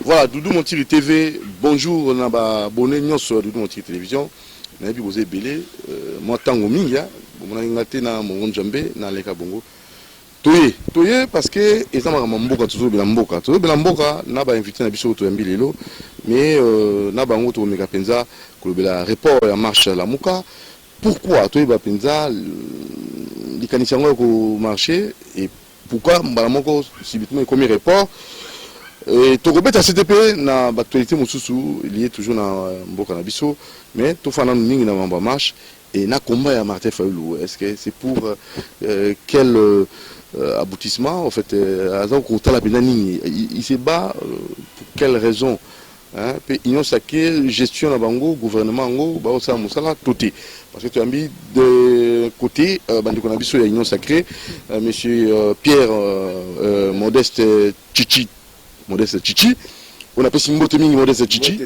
Voilà, Doudou Montiri TV, bonjour, on a abonné sur Doudou Montiri Télévision. On a vu vous belé, moi tango minga, on a ngate na mon jambe na leka bongo. Toye parce que ezama mamboka toujours belamboka. Toujours belamboka na ba invité na biso to yambilelo, mais na bango to meka penza ko bela report ya marche la muka. Pourquoi toye ba penza likanisa ngo ko marcher et pourquoi mbalamoko subitement comme report. Et Tokobeta CTP na actualité mususu lié toujours na mboka na biso mais to fana ningi na mamba marche et na combat ya Martin Fayulu. Est-ce que c'est pour quel aboutissement en fait azan ko tala benani il se bat pour quelle raison hein pe union sacrée gestion na bango gouvernement ngo ba osa musala toté parce que tu as mis de côté bandiko na biso ya union sacrée monsieur Pierre Modeste Chichi Modeste Chichi, on a fait Simbote Mingi Modeste Chichi.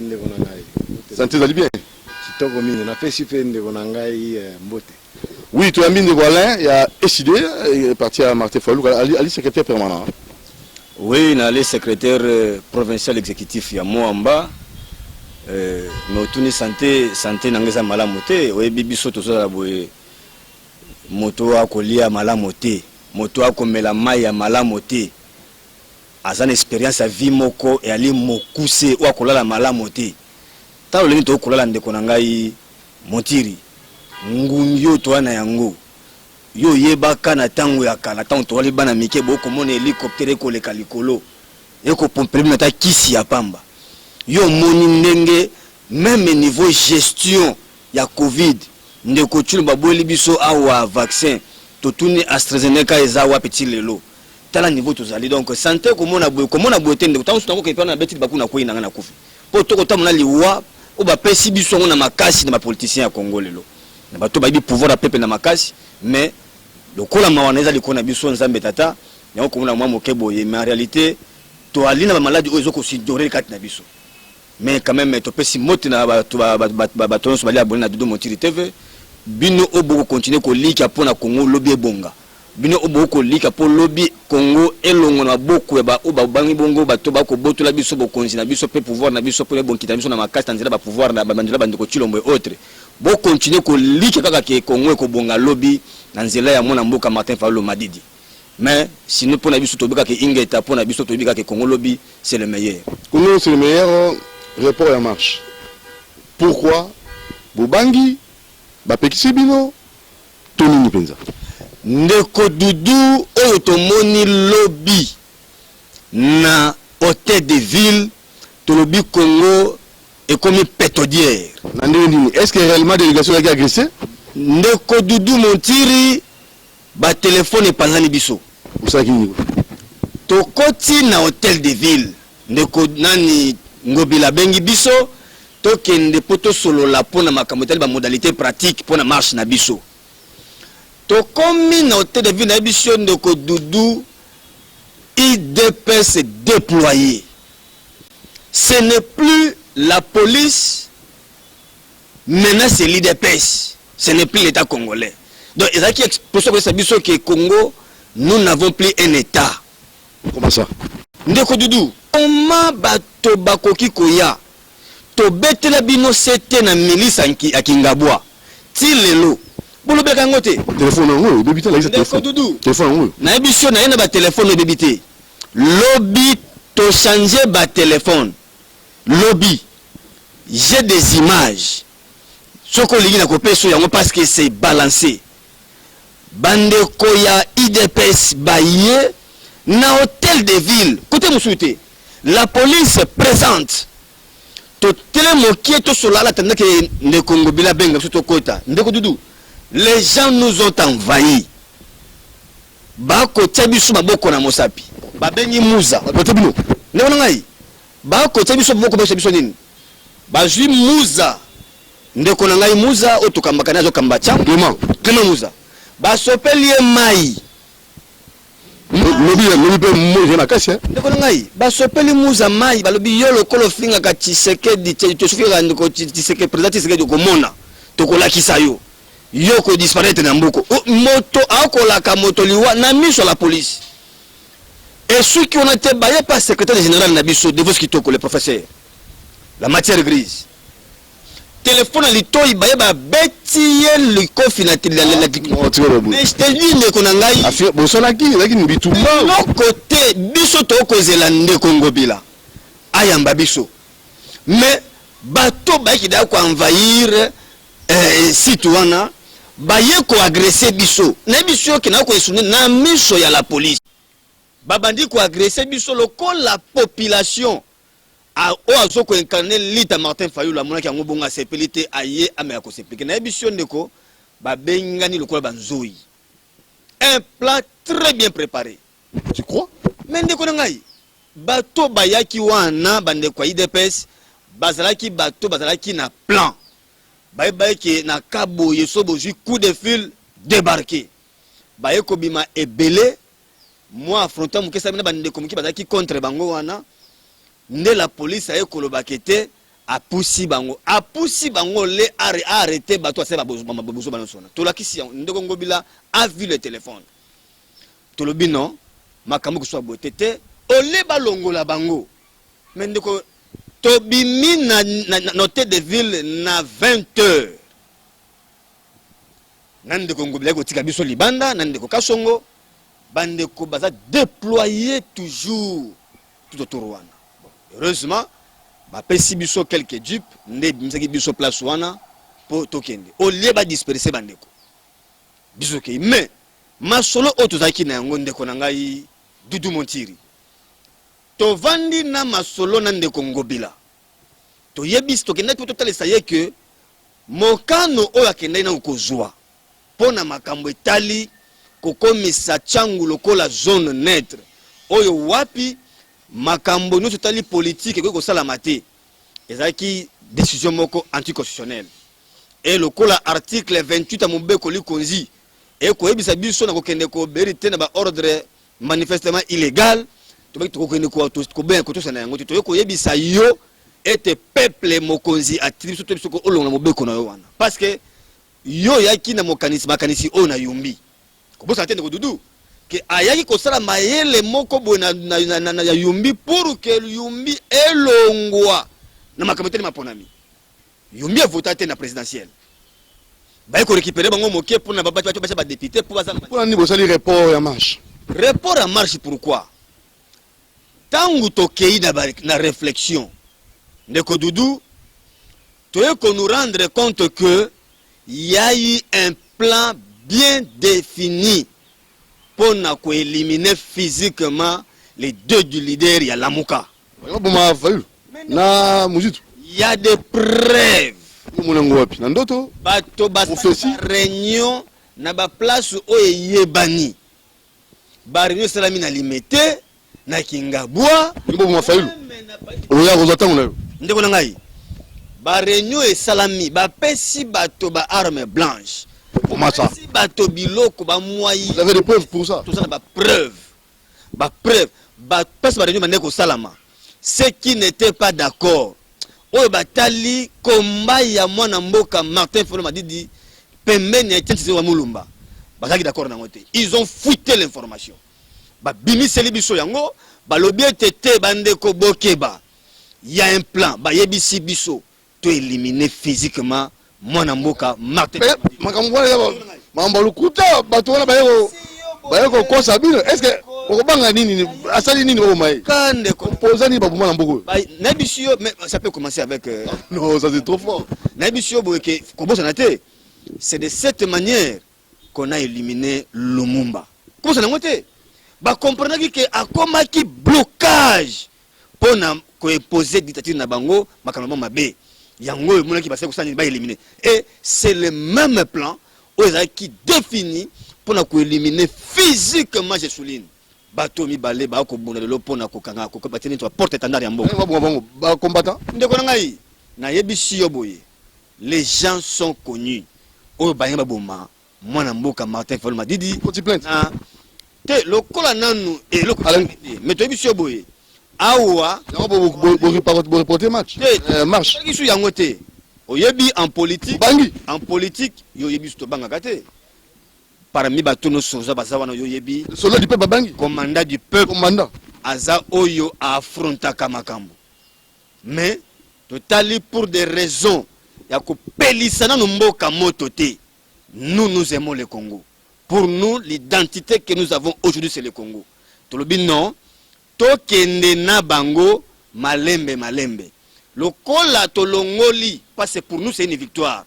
Santé d'aller bien. Oui, tu as mis de Gualin, il y a SID, il est parti à Martin Fayulu, Ali secrétaire permanent. Oui, il y a le secrétaire provincial exécutif, il y a Moamba. Mais tout est santé, n'angeza malamoté. Oui, bibi soto ça boye. Moto a colia malamoté. Moto a comme la maille malamoté. Azan expérience à vie moko et aller mokuse ou akola la malamoté. Ta oleni to kola ndeko nangai Montiri. Ngunyo to na yango. Yo yeba kana tango ya kala tango to wali bana mike boko mona hélicoptère ko le kalikolo. Eko pomper na ta kisi ya pamba. Yo moni ndenge même niveau gestion ya Covid ndeko tshulu baboli biso awa vaccin to tuni AstraZeneca ezawa petit lelo. Tala niveau tozali donc santé comme on a beauté ndeko tango tango ke pana beti bakuna ko inanga na kufi po to ko tamona liwa o ba pesi biso na makasi na ba politiciens ya Congo lelo na bato ba bi pouvoir a peuple na makasi mais le kola mawaneza likona biso nzambe tata yango komona mwa mokebo ye mais en réalité to alina ba maladie ozo ko sidoré kati na biso mais quand même to pesi moti na ba to so bali abonné na Doudou Montiri TV bino obo continuer ko lika pona Congo lobby bonga bino oboko lika po lobby Congo elongo na boku ya ba oba bangi bongo bato ba ko botola biso bokonzi na biso pe pouvoir na biso pe bon kita biso na makasi tanzela ba pouvoir na bandela bandiko chilombo et autres bo continuer ko lika kaka ke Congo ko bonga lobby na nzela ya mona mboka Martin Fayulu Madidi mais sinon pour na biso to bika ke ingeta pour na biso to bika ke Congo lobby c'est le meilleur. Congo c'est le meilleur report ya marche. Pourquoi bobangi ba pekisi bino toni ni penza. Ndeko Doudou oyo tomoni lobby na hôtel de ville to lobby Congo et comme pétrolière. Est-ce que réellement délégation a agressé? Ndeko Doudou Montiri ba téléphone et panzani biso. To koti na hôtel de ville ndeko nani ngobila bengi biso to kende poto solo la pona makamotali ba modalité pratique pona marche na biso. To komi na hôtel de ville na biso ndeko Doudou IDPS déployé. Ce n'est plus la police, maintenant c'est l'IDPS. Ce n'est plus l'État congolais. Donc, il y a qui explique que Congo, nous n'avons plus un État. Comment ça? Ndeko Doudou, comment bato bakoki koya to betela bino sete na milice à Kingabwa ti lelo bolo beka ngote téléphone ngo bébité la téléphone téléphone na émission na yena ba téléphone bébité lobby to changer ba téléphone lobby j'ai des images soko lingi na kopeso yango parce que c'est balancé bande koya IDPS baye na hôtel de ville côté musuté la police présente to tele mokie to solala tanda ke ne Congo bila benga to kota ndeko Doudou les gens nous ont envahis ba ko tsabisu maboko na mosapi ba bengi muza ko tebino ne wana ngai ba ko tsabisu maboko ba tsabisu nini ba jui muza ndeko na ngai muza otukambaka nazo kamba cham Clément muza ba sopeli mai lobi pe moje na kasi ndeko na ngai ba sopeli muza mai ba lobi yolo kolo finga ka Tshisekedi te sufira ndeko Tshisekedi président Tshisekedi ko mona to ko lakisa yo yoko disparaître na mboko moto akola ka moto liwa na miso la police mais ceux qui ont été baillés par le secrétaire général Nabiso, de ce qui le professeur, la matière grise. Téléphone à l'ito, il baille ba bêtier le coffre mais je te dis le konangai. Bon, ça là qui nous dit tout le monde. L'autre côté, biso to kozelande Congo bila. Ayamba biso. Mais bateau ba qui da ko envahir citoyens, baye ko agresser biso. Na biso ki na ko esune na miso ya la police. Babandi ko agresser biso lokola la population. O azoko incarner Lita Martin Fayulu mona ki yango bonga sepelite aye ame ko sepelike na biso ndeko ba bengani lokola banzoi. Un plan très bien préparé. Tu crois? Mais ndeko ngai bato bayaki wana bande kwa IDPS bazalaki bato bazalaki na plan. Baye ki na kabo yeso boju coup de fil débarqué. Baye ko bima ebele moi affrontant mukesa bina bande ko muki bazalaki contre bango wana. Nde la police a kolobakete a poussi bango le arrêté bato ase babozo banosona tolakisi ndeko ngobila a vu le téléphone tolobi non makambo ko so botete ole balongola bango mais ndeko tobimi na note de ville na 20h nandeko ngobila ko tika biso libanda nandeko kasongo bandeko baza déployer toujours tout autour wana. Heureusement, ma pesi biso quelques jeeps, ne bimsaki biso place wana pour tokende. Au lieu ba disperser bandeko. Biso ke mais ma solo otozaki na yango ndeko na ngai Dudu Montiri. To vandi na masolo na ndeko ngobila. To yebis to kenda to totale saye que mokano o akenda na ukozwa. Pona makambo etali kokomisa changu lokola zone neutre. Oyo wapi makambo nous totali politique et ko sala maté ezaki décision moko anticonstitutionnelle et le kola article 28 amombe ko likonzi et ko ebisa biso na ko kende ko berité na ba ordre manifestement illégal to ba to ko kende ko ben ko to sana yango to ko yebisa yo et peuple mokonzi attribution to biso ko olonga mobeko na yo wana parce que yo yaki na makanisi o na yumbi ko bosa tende ko dudu que ayaki kosala mayele moko bo na yumbi pour que yumbi elongwa na makamete maponami yumbi a voté na présidentielle ba ko récupérer bango moké pour na baba ba député pour bazana pour ni bosali report ya marche pourquoi tangu tokei na réflexion ndeko Dudu to ko nous rendre compte que il y a eu un plan bien défini pour éliminer physiquement les deux du leader, il y a Lamuka. Il y a des preuves. Bato réunion na ba place où yebani. Ba réunion salami na limité na Kingabwa. Ndeko ngai. Ba réunion et salami ba pesi bato ba arme blanche. Comment ça? Si bato biloko ba moyi. Vous avez des preuves pour ça? Tout ça ba preuve. Ba preuve. Ba pesi ba réunion mandeko salama. Ceux qui n'étaient pas d'accord. Oyo batali komba ya mwana mboka Martin Fayulu Madidi pembeni ya tenti wa mulumba. Bazaki d'accord na ngote. Ils ont fuité l'information. Ba bimiseli biso yango, ba lobi tete bandeko bokeba. Il y a un plan, ba yebisi biso to éliminer physiquement mwana mboka Martin. Mambo lukuta bato wana bayeko kosa bino. Est-ce que okobanga nini asali nini bo mai? Kande composani ba mwana mboko. Na bisio mais ça peut commencer avec non, ça c'est trop fort. Na bisio boke kobosa na te. C'est de cette manière qu'on a éliminé Lumumba. Comment ça n'a pas ba comprendre que akoma ki blocage pour na ko imposer dictature na bango makamama mabe. Yango mona ki ba kusani ba éliminer. Et c'est le même plan qui définit pour na ko éliminer physiquement, je souligne. Bato mi balé ba ko bunda le pour na ko kanga ko batini to porte étendard ya mbongo. Ba combattant. Ndeko ngai na yebisi yo boye. Les gens sont connus. Oyo bayamba boma mwana mboka Martin Fayulu Madidi Petit plainte. Te lokola nanu et lokola mais to yebisi yo boye. Awa bo reporter match. Marche. Kisu yango te. Oyebi en politique. Bangi. En politique, yo yebi to banga kate. Parmi bato no soza bazawa no yo yebi. Soldat du peuple bangi. Commandant du peuple. Commandant. aza oyo affrontaka makambo. Mais totali pour des raisons ya kopelisana no mboka moto te. Nous aimons le Congo. Pour nous, l'identité que nous avons aujourd'hui, c'est le Congo. Tolobi non, tokende na bango malembe malembe. Lokola tolongoli, parce que pour nous c'est une victoire.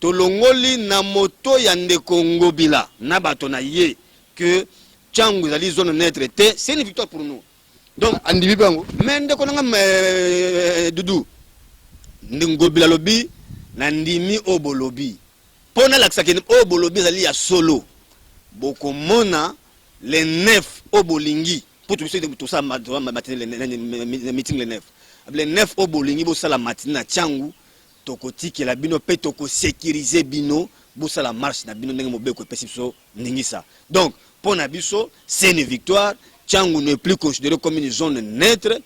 Tolongoli na moto yande Congo bila, na bato na ye que Tchangu zali zone neutre te, c'est une victoire pour nous. Donc andibi bango. Mais ndeko nanga Dudu, ndingo bila lobi, na ndimi obolobi. Pona l'aksakene obolobi zali ya solo. Bokomona les 9 obolingi pour tout ça matinée les meeting les 9 les 9 obolingi bo sala matinée na Tchangu tokoti ke la bino pe toko sécuriser bino bo sala marche na bino ndenge mobeko pesi biso ndingi ça. Donc pour na biso c'est une victoire. Tchangu n'est plus considéré comme une zone neutre.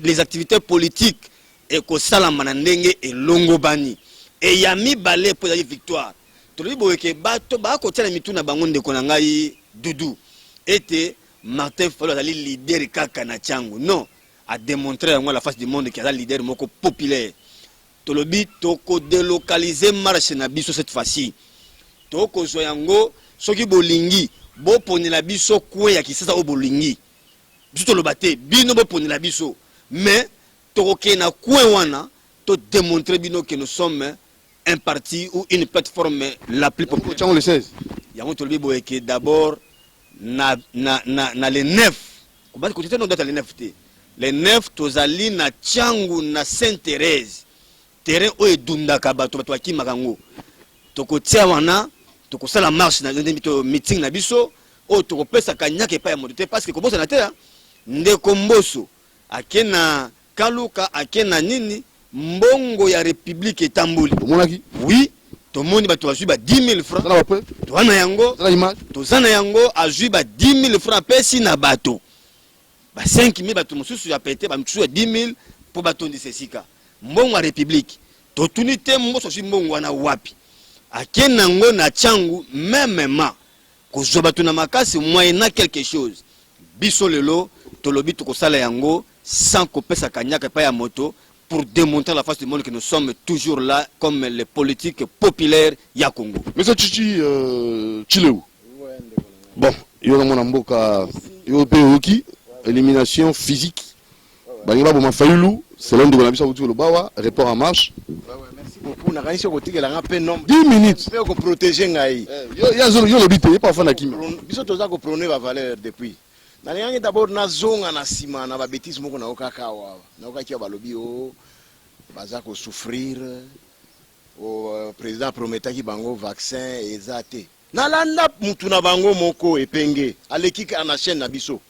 Les activités politiques et ko sala manandenge et longobani et yami balé pour la victoire. Tolobi boyeke bato ba ko tala mituna bango ndeko na ngai Dudu était Martin Fayulu azali leader kaka na Tchangu. Non, a démontré à moi la face du monde qu'il y a leader moko populaire. Tolobi toko délocaliser marche na biso cette fois-ci. Toko zoyango soki bolingi bo poni la biso kwe ya kisasa o bolingi. Biso tolobate bino bo poni la biso. Mais toko ke na kwe wana to démontrer bino que nous sommes un parti ou une plateforme la plus populaire. Le 16. Yango tolobi boyeke d'abord na les 9. Comment continuer nos dates les 9 té. Les 9 tozali na Tchangu na Sainte-Thérèse. Terrain o edundaka bato bato ki makango. Toko tia wana, toko sala marche na meeting na biso, o toko pesa kanyaka pa ya moto parce que ko bosa na te ndeko Mboso akena Kaluka akena nini mbongo ya République etamboli. Omonaki? Oui, to moni bato azui ba 10 000 francs. Zala bape? To wana yango, zala image. To zana yango azui ba 10 000 francs pesi na bato. Ba 5 000 bato mosusu ya pété ba mtsu ya 10 000 pour bato ndi sesika. Mbongo ya République. To tunite Mboso si mbongo wana wapi. Akena ngo na Tchangu mêmement. Ko zo bato na makasi moyena quelque chose. Biso lelo to lobi to ko sala yango sans ko pesa kanyaka pa ya moto. Pour démontrer à la face du monde que nous sommes toujours là comme les politiques populaires ya Congo. Monsieur Chichi Chileu. Bon, il y a mon amboka Yoki, élimination physique. Bangiba Boma Fayulu, c'est l'un de la mission de Bawa, report en marche. Merci beaucoup. On a réussi à côté la 10 minutes. Il faut protéger Ngaï. Il y a l'habité, il n'y a pas de Kim. Il faut que prôner la valeur depuis. D'abord, na zonga na sima na ba bêtise moko na okaka wa na okaki ba lobi o baza ko souffrir o président prometaki bango vaccin ezate na landa mutu na bango moko epenge aleki na chaîne na biso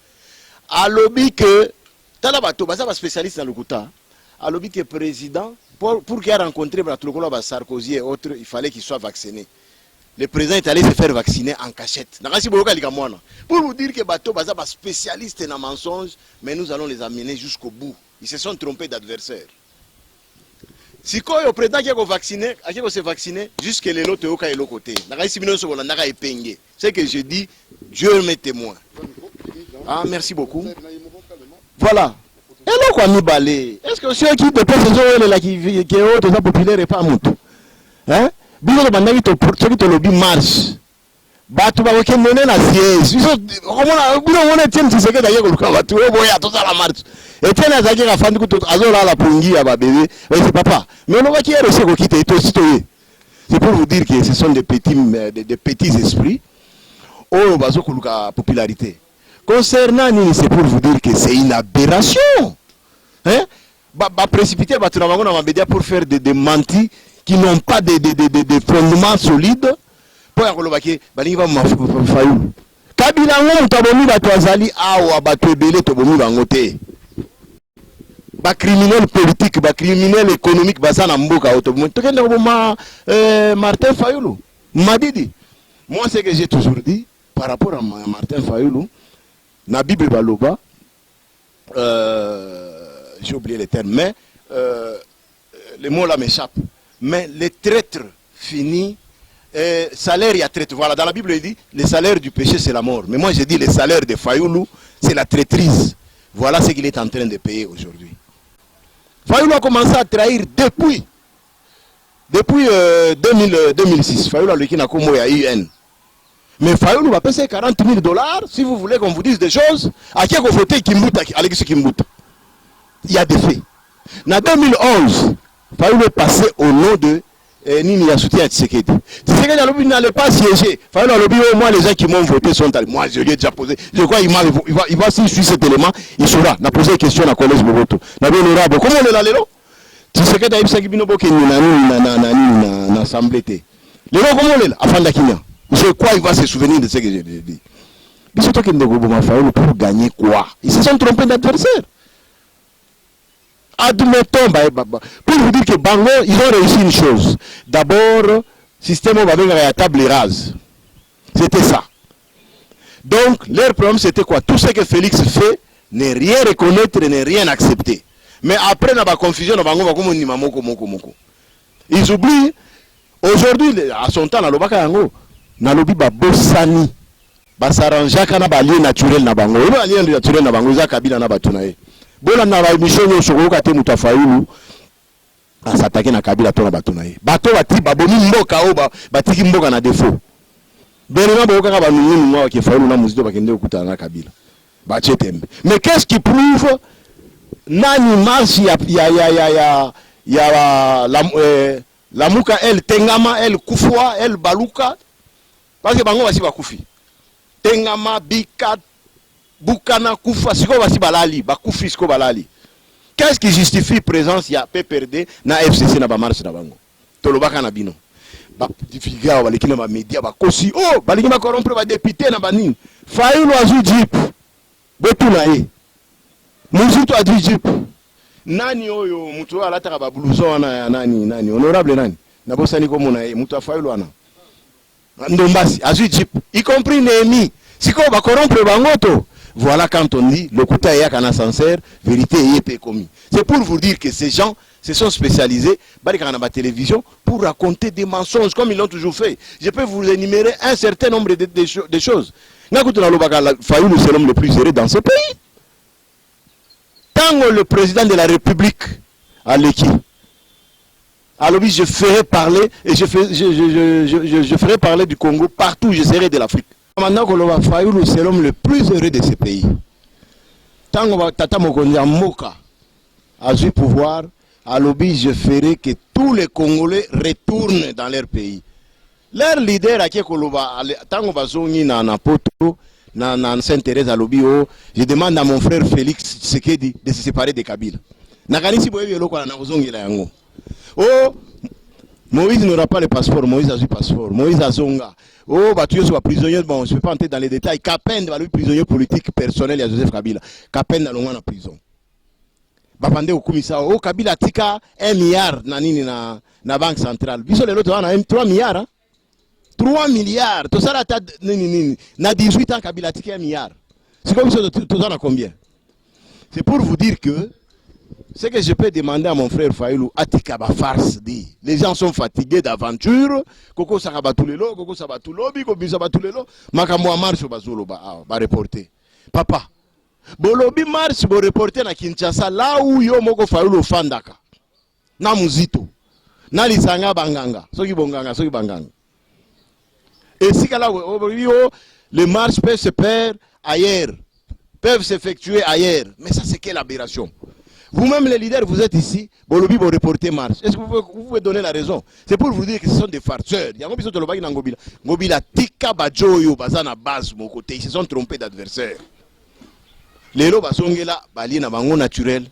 alobi que tala bato baza ba spécialiste na lokuta alobi que président pour qu'il a rencontré bato lokola ba Sarkozy et autres il fallait qu'il soit vacciné. Le président est allé se faire vacciner en cachette. Pour vous dire que Bato Baza est spécialiste dans le mensonge, mais nous allons les amener jusqu'au bout. Ils se sont trompés d'adversaire. Si le président qui a se vacciné, jusqu'à l'autre est l'autre côté. C'est que je dis, Dieu m'est témoin. Ah, merci beaucoup. Voilà. Et là, quoi, nous balai. Est-ce que ceux qui dépassent ces gens qui sont populaires et pas mouton? Hein? Biso bandaki to lobi marche bato ba ko mener na siège biso komona bino mona tiem tseke da yeko luka bato boya to la marche et tena zaki ka fandi ko azola la pongi ya ba bébé oui c'est papa mais on va qui est reçu ko quitter to citoyen. C'est pour vous dire que ce sont des petits esprits oh bazo ko luka popularité concernant ni c'est pour vous dire que c'est une aberration hein ba précipiter bato na bango na média pour faire des mentis qui n'ont pas de fondements solides pour que Baliva Fayulu. Kabila ngom tabomi bato azali awa bato ebele tobomi bango te. Ba criminel politique, ba criminel économique basa na mboka otobomi. Tokende koboma Martin Fayulu. Madidi. Moi ce que j'ai toujours dit par rapport à Martin Fayulu, na Bible baloba j'ai oublié les termes mais les mots là m'échappent. Mais les traîtres finis, salaire il y a traître. Voilà, dans la Bible il dit, le salaire du péché c'est la mort. Mais moi je dis le salaire de Fayulu, c'est la traîtrise. Voilà ce qu'il est en train de payer aujourd'hui. Fayoulou a commencé à trahir depuis 2006. Fayoulou a le Kinakomo et à UN. Mais Fayoulou va payer $40 000 si vous voulez qu'on vous dise des choses. À qui a voté Kimbuta, Alexis Kimbuta. Il y a des faits. En 2011, Fayoulou est passé au nom de Nini a soutien à Tshisekedi. Tshisekedi n'allait pas siéger. Fayoulou a lobby, au moins les gens qui m'ont voté sont allés. Moi, je lui ai déjà posé. Je crois qu'il va s'il suit cet élément, il saura. Il a posé une question à la collège Boboto. Comment on est là, Lélo? Tshisekedi a eu ça qui vient dans l'assemblée. Lélo, comment on est là? Afin d'Akinia. Je crois qu'il va se souvenir de ce que j'ai dit. Mais c'est toi qui me Fayoulou pour gagner quoi? Ils se sont trompés d'adversaire. Admettons, pour vous dire que Bango, ils ont réussi une chose. D'abord, système avec la table rase. C'était ça. Donc, leur problème, c'était quoi? Tout ce que Félix fait, n'est rien reconnaître, n'est rien accepter. Mais après, il y a la confusion, ils oublient, aujourd'hui, à son temps, dans le Bossani, s'arranger quand il y a un lien naturel dans Bango. Il y a un lien naturel dans Bango, il y a Kabila dans Batunaye. Bona na émission yo soko ka te muta Fayoulou a s'attaquer na Kabila to na Batunaye. Bato bati baboni mboka o batiki mboka na défaut. Belema boka ka banungu mwa ke Fayoulou na muzito bakende okuta na Kabila. Ba chetembe. Mais qu'est-ce qui prouve nani marche la muka el Tengama el Kufwa el Baluka parce que bango basi bakufi. Tengama Bika Bukana Kufa, Siko Balali. Qu'est-ce qui justifie présence ya PPRD na FCC na ba marche na bango? Tolobaka na bino. Ba difiga wa lekina ba media ba kosi oh balingi ba corrompre ba député na banini. Fayoulou azu jeep. Betu na ye. Muzitu azu jeep. Nani oyo mutu alataka ba blouson na nani honorable nani? Na bosani ko mona ye mutu Fayoulou ana. Ndombasi azu jeep. Y compris Némi. Siko ba corrompre bangoto. Voilà quand on dit le coup est un ascenseur, vérité est commis. C'est pour vous dire que ces gens se sont spécialisés dans la télévision pour raconter des mensonges comme ils l'ont toujours fait. Je peux vous énumérer un certain nombre de choses. Fayoulou, c'est l'homme le plus géré dans ce pays. Tant le président de la République a l'équipe, alors oui, je ferai parler et je ferai parler du Congo partout où je serai de l'Afrique. Maintenant que Fayoulou, c'est l'homme le plus heureux de ce pays. Tant que Tata Mokonzi a Moka a eu pouvoir, à l'objet, je ferai que tous les Congolais retournent dans leur pays. Leur leader a Koloba, tant que Bazongi na poto, na Sainte-Thérèse à l'objet, je demande à mon frère Félix Tshisekedi de se séparer de Kabila. Nakanisi boyebi eloko na Bazongi la yango. Oh, Moïse n'aura pas le passeport, Moïse a eu passeport, Moïse a zonga. Oh, Batouyo soit prisonnier, bon, je ne peux pas entrer dans les détails. Kapen va lui prisonnier politique personnel à Joseph Kabila. Kapen dans le prison. Bapande au commissaire, oh, Kabila tika 1 milliard na banque centrale. Biso le l'autre, on a 3 milliards. Hein? 3 milliards. Tout ça, na 18 ans, Kabila tika 1 milliard. C'est comme ça, tout ça, on a combien? C'est pour vous dire que ce que je peux demander à mon frère Fayoulou, Atikaba farce dit. Les gens sont fatigués d'aventure. Koko Sakabatulelo, Koko Sabatulobi, Koko Sabatulelo. Makamwa marche bazolo ba reporter. Papa, Bolobi marche bo reporter na Kinshasa là où yo moko Fayoulou fandaka. Na muzito. Na lisanga banganga. Soki bonganga, soki banganga. Et si là les marches peuvent se faire ailleurs, peuvent s'effectuer ailleurs. Mais ça c'est quelle aberration? Vous-même les leaders, vous êtes ici, Bolobi vous reporter marche. Est-ce que vous pouvez donner la raison? C'est pour vous dire que ce sont des farceurs. Il y a un peu de Ngobila. Ngobila tika bajoyo bazana base mon côté. Ils se sont trompés d'adversaire. Les lots basongela bali na bango naturel.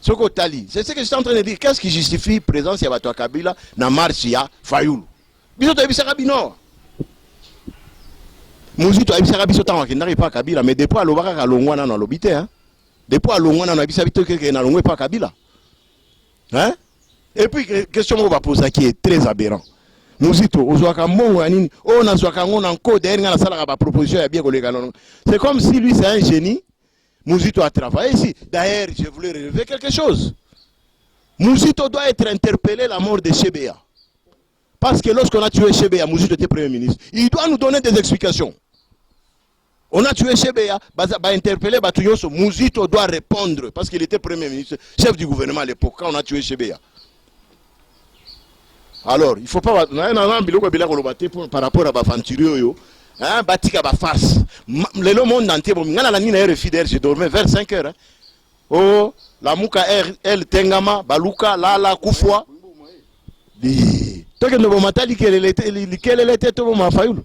Soko tali. C'est ce que je suis en train de dire. Qu'est-ce qui justifie présence ya bato Kabila na marche ya Fayoulou? Biso to ebisaka bino. Muzito ebisaka biso tanwa kendari pa Kabila mais depuis alobaka kalongwa na lobité hein. Depuis à Longwana, on a vu ça que n'a pas Kabila. Hein? Et puis, question qu'on va poser qui est très aberrant. Nous dit tout, on a proposition. C'est comme si lui, c'est un génie. Mouzito a travaillé ici. D'ailleurs, je voulais relever quelque chose. Mouzito doit être interpellé la mort de Chebea. Parce que lorsqu'on a tué Chebea, Mouzito était Premier ministre. Il doit nous donner des explications. On a tué Chebeya, bah interpellé Batouyoso, Mouzito doit répondre, parce qu'il était premier ministre, chef du gouvernement à l'époque, quand on a tué Chebeya. Alors, il ne faut pas... par rapport à Bavanturiyo, hein, Batika Bafas. Le monde entier, je dormais vers 5 heures. Hein. Oh, la Mouka El Tengama, Baluka, Lala, Koufwa. Toi, quel était ton Fayoulou?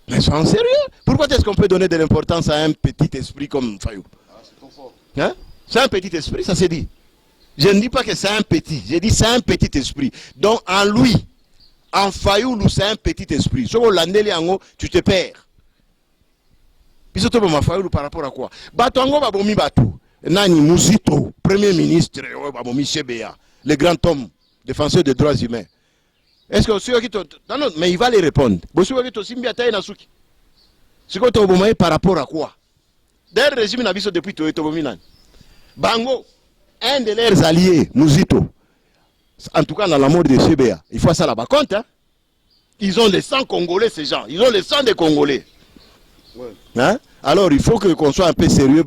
Mais c'est en sérieux? Pourquoi est-ce qu'on peut donner de l'importance à un petit esprit comme Fayoulou? Hein? C'est un petit esprit, ça s'est dit. Je ne dis pas que c'est un petit, je dis c'est un petit esprit. Donc en lui, en Fayoulou, c'est un petit esprit. Si tu te perds. Puis surtout Fayoulou par rapport à quoi? Batongo Babomi Batou, Nani Mouzito, Premier ministre, Babomi Chebeya, le grand homme, défenseur des droits humains. Est-ce que ceux qui non, non, mais il va les répondre. C'est quoi ton par rapport à quoi? D'ailleurs, le régime n'a vu ça depuis Tobominan. Bango, un de leurs alliés, Mouzito, en tout cas dans la mort de CBA, il faut ça là-bas compte. Hein? Ils ont le sang congolais, ces gens. Ils ont le sang des Congolais. Ouais. Hein? Alors il faut qu'on soit un peu sérieux,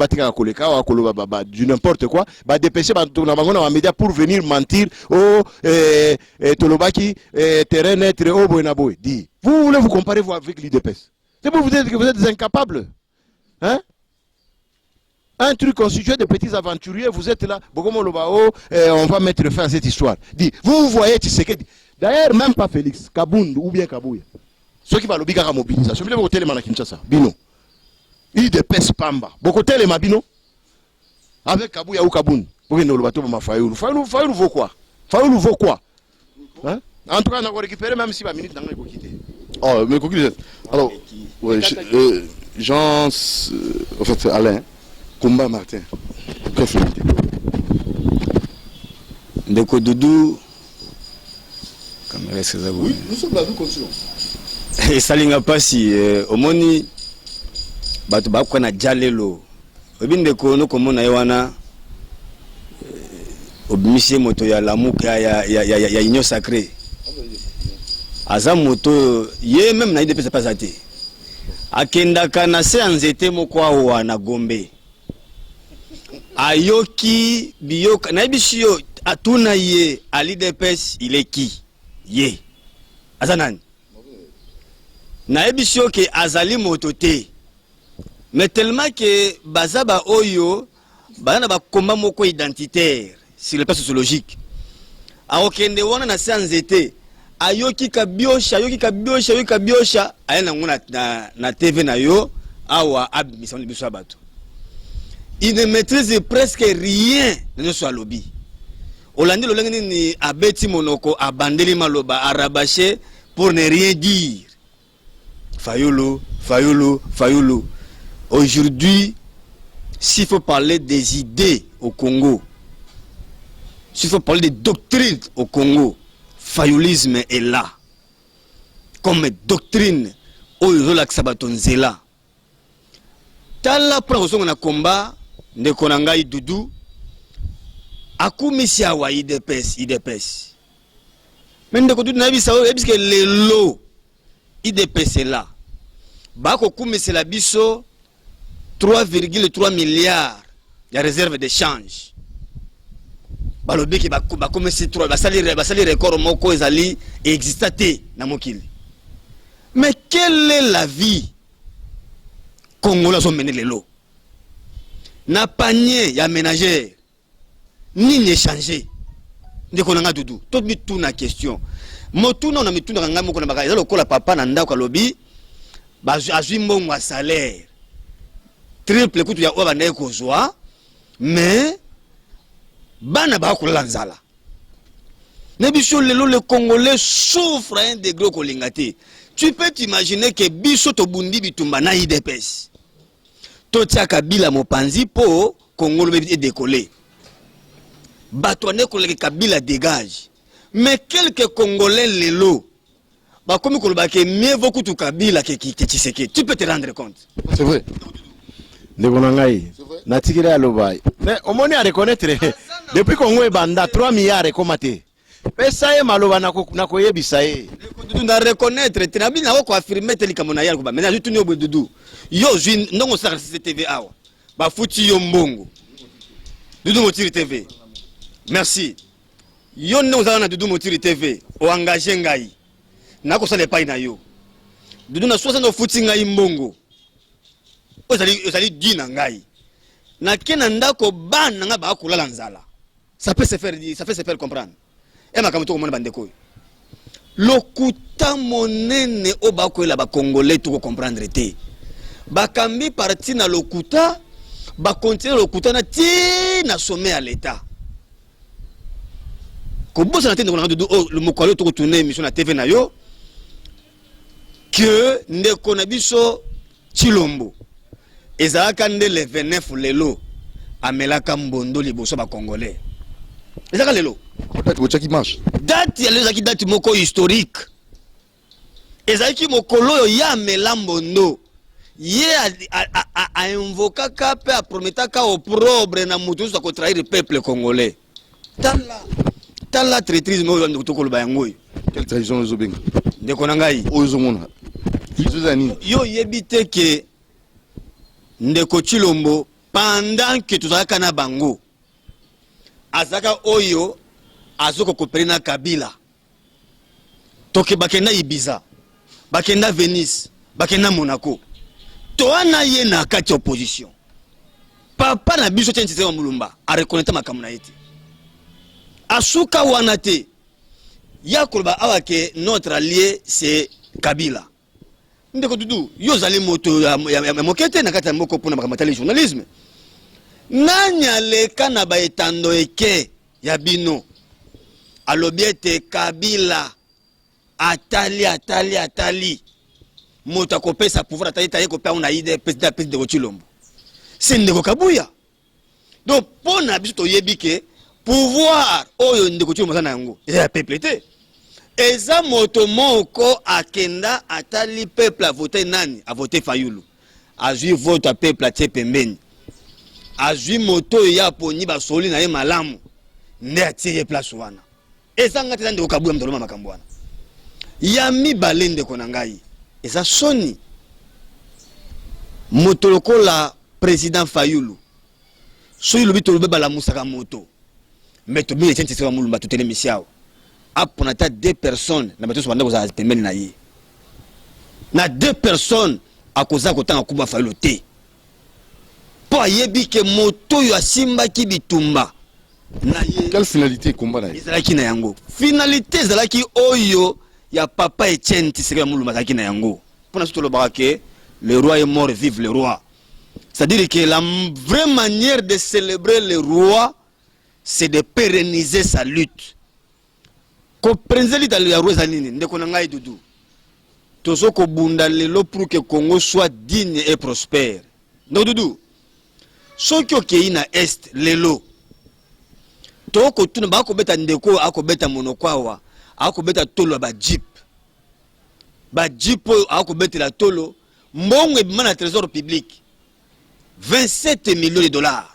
du n'importe quoi, dépêcher les médias pour venir mentir au Tolobaki, terrain net, au Boenaboy. Vous voulez vous comparer avec l'IDPS? C'est pour vous dire que vous êtes incapables. Hein? Un truc constitué de petits aventuriers, vous êtes là, on va mettre fin à cette histoire. Vous voyez Tshisekedi. D'ailleurs, même pas Félix, Kabound ou bien Kabouya. Ceux qui vont l'obliger à mobilisation, vous voulez voter les Kinshasa, Bino. Il dépêche Pamba. Beaucoup de Mabino. Avec Kabouya ou Kaboun. Vous voyez, Fayoulou vaut quoi? Fayoulou vaut quoi? Hein? En tout cas, on va récupérer même si ma minute n'a pas quitté. Oh, mais conclusion. Alors, ouais, Jean, en fait, Alain, Combat Martin. Conformité. Ndeko Doudou. Oui, nous sommes là, nous continuons. Et ça n'a pas si. Au Moni. Bato bakwa na jalelo obinde ko no komona yewana obimisie moto ya lamuka ya union sacrée aza moto ye même na idepesa pas ate akenda kana se anzete moko awa na Gombe ayoki biyoka na ibishiyo atuna ye alidepes ileki ye azanani na ibishiyo ke azali moto te. Mais tellement que Bazaba Oyo, Bazana ba combat moko identitaire sur le plan sociologique. A okende wana na sanzete, ayoki kabiosha, ayana ngona na TV na yo, awa abmission biso abato. Il ne maîtrise presque rien de ce lobby. Olandi lolengeni ni abeti monoko abandeli maloba arabaché pour ne rien dire. Fayoulou. Aujourd'hui, s'il faut parler des idées au Congo, s'il faut parler des doctrines au Congo, fayoulisme est là. Comme doctrine, Oyola Sabatonzela. Tala pour un combat, de Konangai Doudou, Akumisia wa IDPS. Mais de Doudou Nabi Sao, parce que les lots, IDPS est là. Bako Kumisia la biso, 3,3 milliards de réserves d'échange. Balobi ki ba commencer 3 ba sali record moko ezali existaté na mokili. Mais quelle est la vie congolais sont menés les lots? Na panier ya ménagère ni échanger. Ndeko nanga Doudou. Tout mi tout na question. Motuna na mituna nganga moko na bakaza lokola papa na ndako lobi ba azwi mbongo ya salaire. Triple coup ya oba na kozwa mais bana ba ko lanzala nebiso lelo le Congolais souffre un degré kolingate. Tu peux t'imaginer que biso to bundi bitumba na IDPS to tia Kabila mopanzi po Congo le décoller bato ne ko le Kabila dégage mais quelques Congolais lelo ba komi ko ba ke mieux vaut que Kabila que Tshisekedi. Tu peux te rendre compte. C'est vrai. Mais au moins à reconnaître depuis qu'on est banda 3 milliards et commaté. pesa ye maloba na koyebisa ye Dudu na reconnaître tenabi na ko affirmer telika mona yali ko ba maintenant tu ni obo Dudu yo jui ndongo sa CCTV awa ba futi yo mbongo Dudu Motiri TV merci yo ndongo za na Dudu Motiri TV o engagé ngai na ko sala pa na yo Dudu na 60 futi ngai mbongo ozali dina ngai na kena ndako bana nga ba ko lala nzala ça peut se faire comprendre et ma kamoto ko mona bandeko lokuta monene o bakoela ba congolais to comprendre te bakambi parti na lokuta ba continuer lokuta na ti na sommet à l'état ko bosa na tende ko na le mokalo to ko tourner émission na TV na yo que ndeko na biso Chilombo ezalaka nde le 29 lelo amelaka mbondo liboso ba congolais ezalaka lelo date ko marche date ya lezaki date moko historique ezalaki mokolo yo ya melambondo ye a invokaka pe a prometaka opprobre na mutu za ko trahir peuple congolais tala traîtrise mo yo ndoko lo bayango quelle trahison zo benga ndeko na ngai ozo mona yo yebite ke ndeko Chilombo pendant que tuzalaka na bango azaka oyo azoko kopelena Kabila toke bakenda Ibiza bakenda Venice bakenda Monaco toana ye na kati opposition papa na biso tente wa mulumba a reconnaître makamuna yete asuka wanate ya koloba awake notre allié c'est Kabila ndeko Dudu yo zali moto ya mokete na kati ya moko pona makamata journalisme nanya leka na baetando eke ya bino alobiete Kabila atali moto akopesa pouvoir atali ko pa on a idée président de Chilombo c'est ndeko Kabuya donc pona biso to yebike pouvoir oyo ndeko Chilombo sana yango ya peuple te eza moto moko akenda atali peuple a voter nani a voter Fayulu azui vote peuple a tie pembeni azui moto ya poni ba soli na ye malamu nde atie place wana eza ngati za ndeko Kabuya mtoloma makambo wana ya mibale ndeko na ngai eza soni moto lokola président Fayulu so ilobi tolobe bala musaka moto mais to bi etente sewa mulumba tutele misiao apona ta 2 personnes na bato so banda ko za pembeni na ye na 2 personnes akoza kotanga kuba Fayulu te po ayebi ke moto yo asimba ki bitumba na ye quelle finalité combat na ezalaki na yango finalité ezalaki oyo ya papa Etienne Tshisekedi mulumba ezalaki na yango pona soto lobaka ke le roi est mort, vive le roi. C'est-à-dire que la vraie manière de célébrer le roi c'est de pérenniser sa lutte. Comprenez dans le roi zanini ndeko na ngai Dudu tozo ko bunda lelo pour que Congo soit digne et prospère. No Dudu soki okei na est lelo toko tuna ba ko beta ndeko akobeta monokwawa akobeta tolo ba jeep ako betela tolo mbongo ebima trésor public 27 millions de dollars.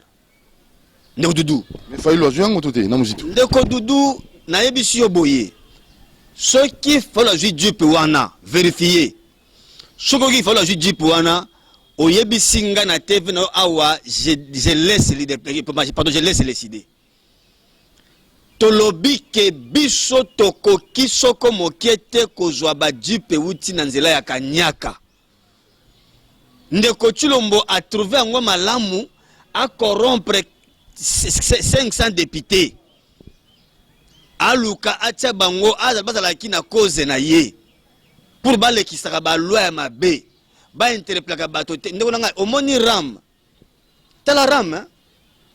Ndeko Dudu mais Fayulu azui yango tote na muzitu ndeko Dudu na yebisi yo boye soki fala jui jeep wana vérifier soki fala jui jeep wana oyebisi nga na TV na awa je laisse les idées tolobi ke biso tokoki soko mokete kozwa ba jeep uti na nzela ya Kanyaka ndeko Chilombo a trouvé yango malamu a corrompre 500 députés aluka atia bango azalaki na cause na ye pour balekisaka ba loi ya mabe ba interpellaka bato te ndeko nanga omoni ram tala ram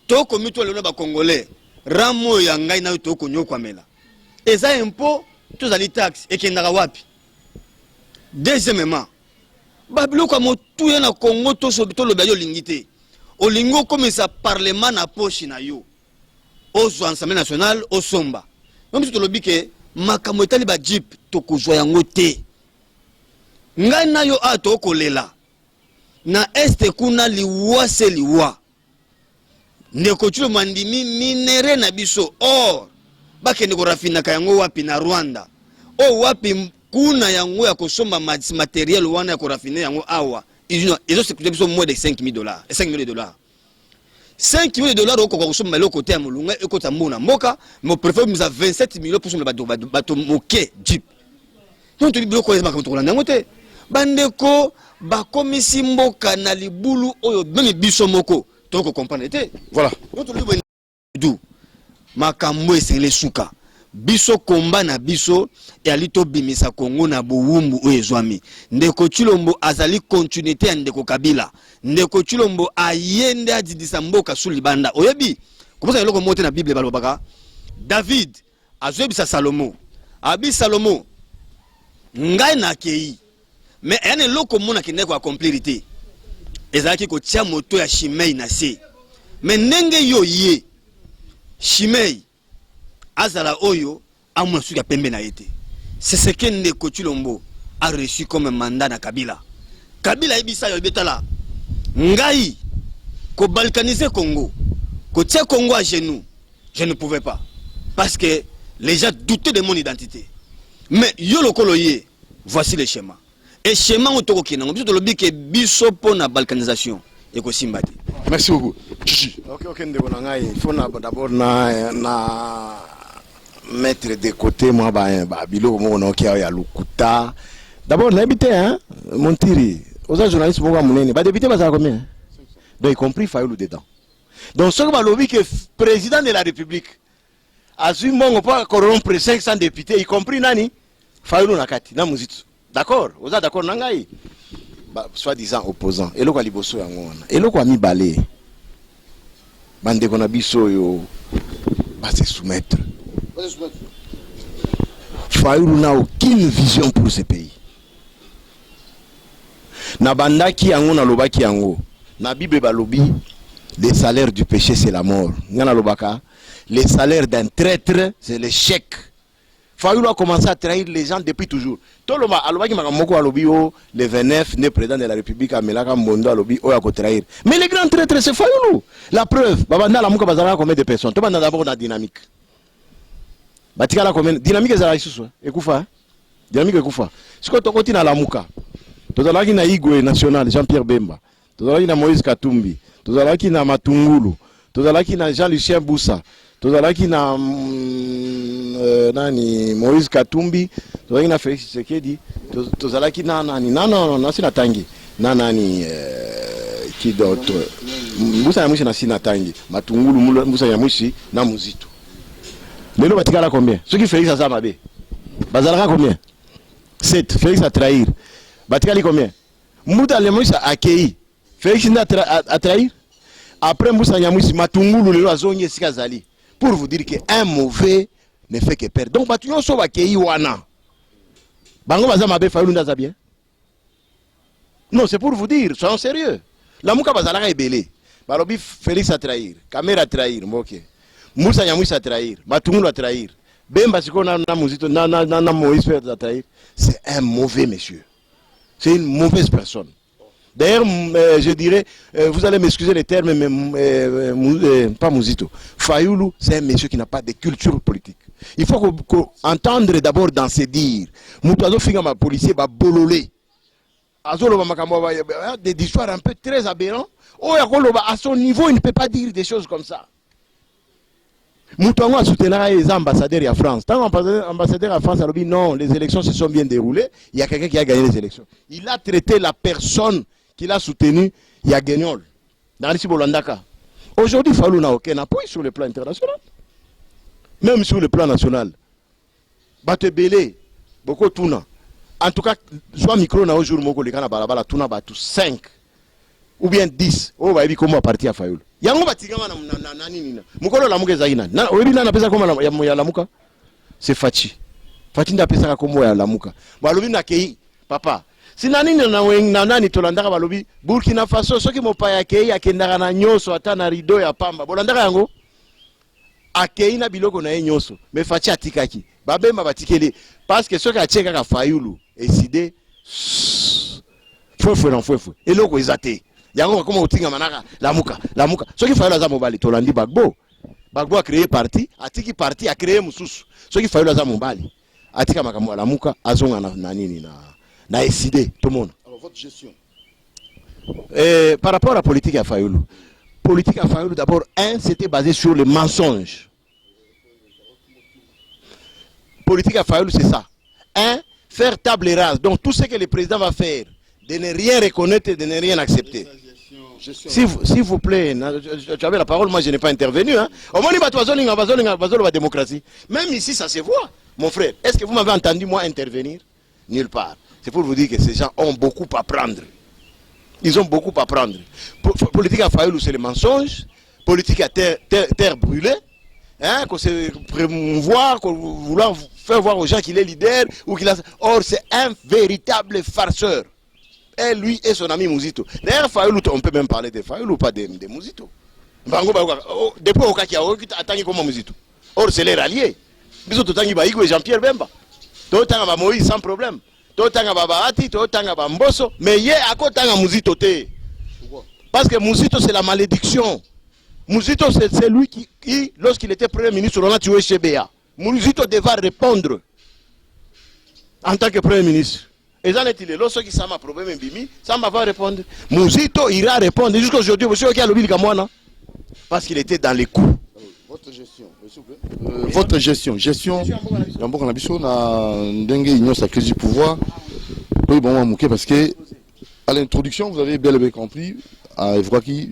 toko mito lelo ba congolais ramo ya ngai na toko nyokwamela eza impôt tozali taxe ekendaka wapi deuxièmement babiloko motu ya na Congo to loba yo lingite olingo komisa parlement na poche na yo ozo Assemblée nationale osomba même to lobi ke makambo etali ba jeep to kozwa yango te ngai na yo ato kolela na este kuna liwa se liwa ndeko Chilombo mandimi minere na biso or bakende ko rafinaka yango wapi na Rwanda o wapi kuna yango ya kosomba matériel wana ya ko rafiner yango awa ils ont coûté moins de 5 000 $, 5 millions de dollars. 5 millions de dollars au kosomba le côté ya mulunga e kota mona moka mais préfère nous a 27 millions pour somba bato moke jeep. Donc tu biloko ezema ko tolanda ngote bandeko bakomisi mboka na libulu oyo même biso moko toko comprendre te. Voilà. Donc tu makambo esengele suka biso komba na biso e alito bimisa Kongo na buwumbu oyo ezwami ndeko Chilombo azali continuité ya ndeko Kabila ndeko Chilombo ayende adidisa mboka suli banda oyebi komosa eloko mote na Bible balobaka David azwebisa Salomo abi Salomo ngai na kei mais ene loko mona kindeko accomplirité ezalaki ko tia moto ya Shimei na se mais ndenge yo ye Shimei azala oyo amuna suka pembe na ete c'est ce que ndeko Chilombo a reçu comme mandat na Kabila. Kabila ebisa yo betala ngai ko balkaniser Congo ko tia Congo à genoux je ne pouvais pas parce que les gens doutaient de mon identité mais yo lokolo ye voici le schéma et schéma otoko kinango biso tolobi ke biso pona balkanisation et ko simbati. Merci beaucoup. Chichi. Ok, ndeko na ngai, il faut d'abord na mettre de côté moi ba biloko mo na okia ya lukuta. D'abord l'habité hein, Montiri, aux journalistes mo munene, ba député ba za combien? Donc y compris Fayulu dedans. Donc ce que ba lobby que président de la République a su mongo pas corrompre 500 députés, y compris nani? Fayulu na kati, na muzito. D'accord? Vous êtes d'accord na ngai? Soi-disant opposant. Et le quoi liboso yango wana. Et le quoi mi balé. Bande kona biso yo va se soumettre. Fayulu n'a aucune vision pour ce pays. Na bandaki yango na lobaki yango. Na Bible balobi le salaire du péché c'est la mort. Ngana lobaka le salaire d'un traître c'est l'échec. Fayulu a commencé à trahir les gens depuis toujours. Tout le monde, alobaki makamoko alobi o le 29 né président de la République amelaka mbondo alobi o ya ko trahir. Mais les grands traîtres c'est Fayulu. La preuve, babanda la muka bazala combien de personnes? To banda d'abord na dynamique. Batika la combien dynamique ezala isusu ekufa. Dynamique ekufa. Siko tokoti na la muka. Tozalaki na Igwe national Jean-Pierre Bemba. Tozalaki na Moïse Katumbi. Tozalaki na Matungulu. Tozalaki na Jean-Lucien Boussa. Tozalaki na nani Moïse Katumbi, tozalaki na Félix Tshisekedi, tozalaki na nani non sina tangi na nani qui d'autre Mbusa ya mwishi na sina tangi Matungulu Mbusa ya mwishi na Muzito. Lelo batikala combien? Ceux qui Félix Azama be bazalaka combien? 7. Félix a trahir. Batikali combien? Mbuta ya mwishi akei Félix n'a a trahir. Après Mbusa ya mwishi Matungulu lelo azonye sika zali. Pour vous dire qu'un mauvais ne fait que perdre. Donc, Batuyon Soba Kei Wana. Bango Bazama Be Fayulu Ndaza bien. Non, c'est pour vous dire, soyons sérieux. La Mouka Bazalaka est belé. Balobi Félix a trahir. Kamera a trahir. Moke. Moussa Yamouissa a trahir. Matungulu a trahir. Bemba Siko na Mouzito, na Moïse a trahir. C'est un mauvais monsieur. C'est une mauvaise personne. D'ailleurs, je dirais, vous allez m'excuser les termes, mais pas Mouzito. Fayulu, c'est un monsieur qui n'a pas de culture politique. Il faut entendre d'abord dans ses dires. Moutazo Fingama, policier, va bololé. Azolo Makambo, des histoires un peu très aberrantes. À son niveau, il ne peut pas dire des choses comme ça. Moutongo a soutenu les ambassadeurs en France. Tant ambassadeur en France a dit non, les élections se sont bien déroulées. Il y a quelqu'un qui a gagné les élections. Il a traité la personne qu'il a soutenu, il y a Guignol, dans l'Issi Bolandaka. Aujourd'hui, Fayulu n'a aucun appui sur le plan international. Même sur le plan national. Bate Belé, beaucoup Tuna. En tout cas, soit micro na aujourd'hui, moko le kana balabala Tuna batu 5 ou bien 10. Oh, bah, comment partir à Fayulu. Yango batigama na nani nina. Mukolo la muke zaina. Na oyebi na pesa koma ya la muka. C'est Fachi. Fachi nda pesa koma ya la muka. Balobi na kei papa. Si nani na nani tolandaka balobi Burkina Faso soki mopaya kei akendaka na nyoso ata na rido ya pamba. Bolandaka yango akei na biloko na nyoso. Me Fachi atikaki. Babemba batikeli parce que soki acheka ka Fayulu décidé fou. Et loko ezate. Yango koma utinga manaka la muka. Soki Fayulu za mobali tolandi bagbo. Bagbo a créé parti, atiki parti a créé mususu. Ce qui fallait dans Mobali. Atika makambo la muka azonga na nini na décidé tout le monde. Alors votre gestion. Par rapport à la politique à Fayoulou. Politique à Fayoulou d'abord c'était basé sur le mensonge. Politique à Fayoulou c'est ça. Faire table rase. Donc tout ce que le président va faire, de ne rien reconnaître, de ne rien accepter. S'il vous plaît, tu avais la parole, moi je n'ai pas intervenu. Hein. Au moins, il va la démocratie. Même ici, ça se voit. Mon frère, est-ce que vous m'avez entendu, moi, intervenir? Nulle part. C'est pour vous dire que ces gens ont beaucoup à prendre. Ils ont beaucoup à prendre. Politique à Fayoulou, c'est le mensonge. Politique à terre brûlée. Hein, qu'on se promouvoir, qu'on vouloir faire voir aux gens qu'il est leader. Or, c'est un véritable farceur. Et lui et son ami Mouzito. D'ailleurs, Fayoulou, on peut même parler de Fayoulou, pas de Mouzito. Depuis au cas qui a attendu comme Mouzito. Or, c'est les ralliés. Bisous, tout le temps, et Jean-Pierre Bemba. Tout le temps, Moïse sans problème. Tout le temps, Bahati, tout le temps, Mbosso. Mais hier, à côté de Mouzito, parce que Mouzito, c'est la malédiction. Mouzito, c'est lui qui lorsqu'il était Premier ministre, on a tué CBA. Mouzito devait répondre en tant que Premier ministre. Et ça n'est-il, lorsqu'il s'en a problème, ça va répondre. Mouzito ira répondre. Jusqu'à aujourd'hui, monsieur qui a lobby Gamouana, parce qu'il était dans les coups. Votre gestion, s'il vous plaît. Votre gestion, d'abord on a besoin d'un dengue union sacrée du pouvoir. Oui, bon, on va manquer parce que à l'introduction, vous avez bien compris, à Evroaki,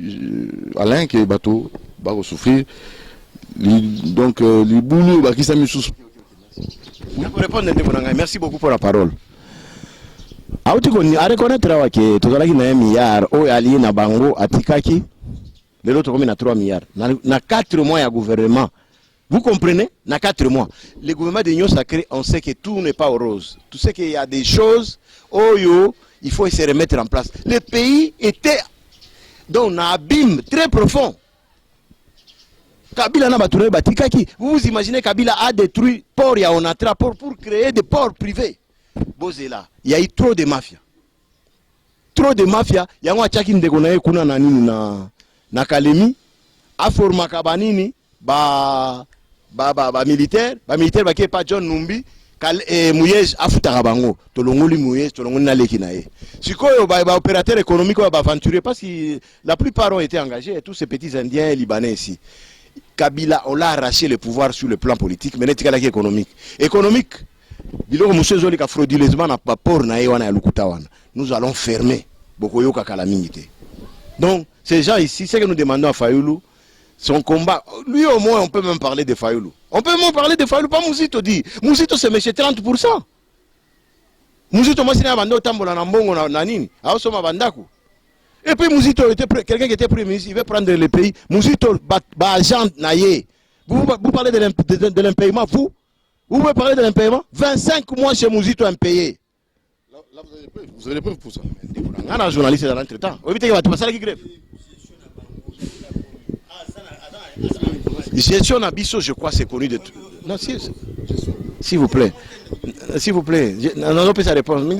Alain qui est bateau, va souffrir. Donc, les boulot, qui s'est mis sous. Merci beaucoup pour la parole. A reconnaître que tout à l'heure, milliard, ou allié na bango, atikaki, l'autre commune a 3 milliards. Na 4 mois, il y a gouvernement. Vous comprenez? Na 4 mois. Le gouvernement de l'Union sacrée, on sait que tout n'est pas rose. Tout sait qu'il y a des choses, il faut se remettre en place. Le pays était dans un abîme très profond. Kabila n'a pas tourné batikaki. Vous vous imaginez Kabila a détruit port Yaonatra pour créer des ports privés. Bozela, il y a eu trop de mafia. Trop de mafia, il y a un chaki ndekonaye kuna na nini na Kalemi, a forma kabanini ba militaire ba ke pa John Numbi, Mouyej afutaka bango, tolongoli Mouyej, tolongoli na leki na ye. Sikoyo ba opérateur économique ba aventurier parce que la plupart ont été engagés, tous ces petits indiens et libanais ici. Kabila, on l'a arraché le pouvoir sur le plan politique, mais n'est-ce pas économique. Économique. Nous allons fermer. Donc, ces gens ici, ce que nous demandons à Fayoulou, son combat, lui au moins, on peut même parler de Fayoulou. On peut même parler de Fayoulou, pas Mouzito dit. Mouzito, c'est M. 30%. Mouzito, moi, c'est un bandot, tambola, nambongo, nanini. Et puis Mouzito, quelqu'un qui était Premier ministre, il veut prendre le pays. Mouzito, agent naïe. Vous parlez de l'impayement, vous? Vous pouvez parler de l'impayement? 25 mois chez Mouzito impayé. Là, vous avez les preuves pour ça. On a un journaliste dans l'entretemps. Gestion Nabiso, je crois, c'est connu de tout. Non, s'il vous plaît. S'il vous plaît. On peut sa réponse. Nous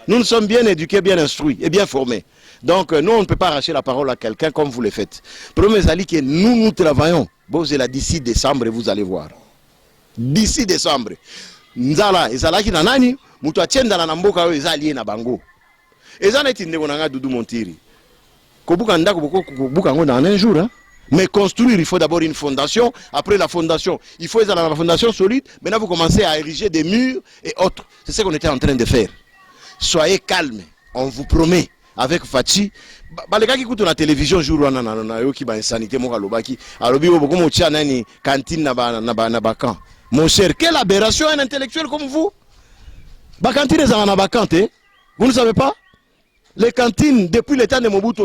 nous sommes bien éduqués, bien instruits et bien formés. Donc, nous, on ne peut pas arracher la parole à quelqu'un comme vous le faites. Premier Ali, que nous travaillons. D'ici décembre, vous allez voir. D'ici décembre. Nzala, ezalaki na nani, mutu atienda na mboka oyo ezali na bango. Eza neti ndeko nanga Dudu Montiri. Kobuka ndako kobuka ngo dans un jour, hein. Mais construire, il faut d'abord une fondation. Après la fondation, il faut la fondation solide. Maintenant, vous commencez à ériger des murs et autres. C'est ce qu'on était en train de faire. Soyez calme, on vous promet. Avec Fachi, les gars qui écoutent la télévision jour où on a qui ba insanité mo kalobaki, alobi beaucoup mo tia nani cantine na bakan. Mon cher, quelle aberration un intellectuel comme vous. Ba cantine za na bakante. Vous ne savez pas? Les cantines depuis le temps de Mobutu